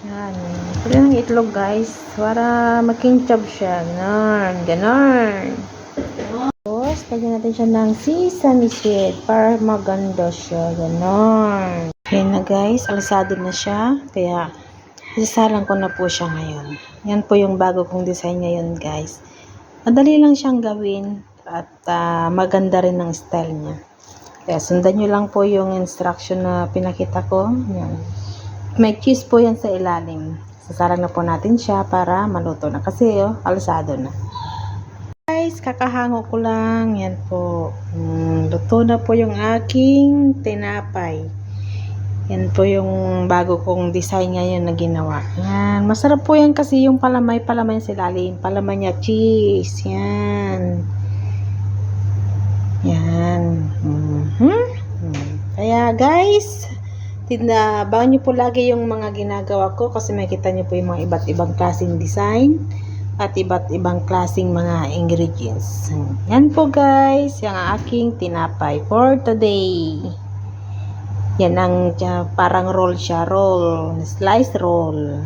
Yan. Ito yung itlog, guys. Para makinchab siya. Ganon. Ganon. Tapos, lagyan natin siya ng sesame seed para maganda siya. Ganon. Yan na, guys. Alasado na siya. Kaya, isasalang ko na po siya ngayon. Yan po yung bago kong design ngayon, guys. Madali lang siyang gawin. At maganda rin ang style niya. Kaya, sundan nyo lang po yung instruction na pinakita ko. Yan. May cheese po yan sa ilalim. Sasalang na po natin siya para maluto na. Kasi, alasado na. Guys, kakahango ko lang. Yan po. Luto na po yung aking tinapay. Yan po yung bago kong design ngayon na ginawa. Yan. Masarap po yan kasi yung palamay sa ilalim. Palamay niya cheese. Yan. Yan. Kaya guys, abangan nyo po lagi yung mga ginagawa ko kasi makikita nyo po yung mga iba't ibang klaseng design at iba't ibang klaseng mga ingredients. Yan po guys, yung aking tinapay for today. Yan ang parang roll siya, roll, slice roll.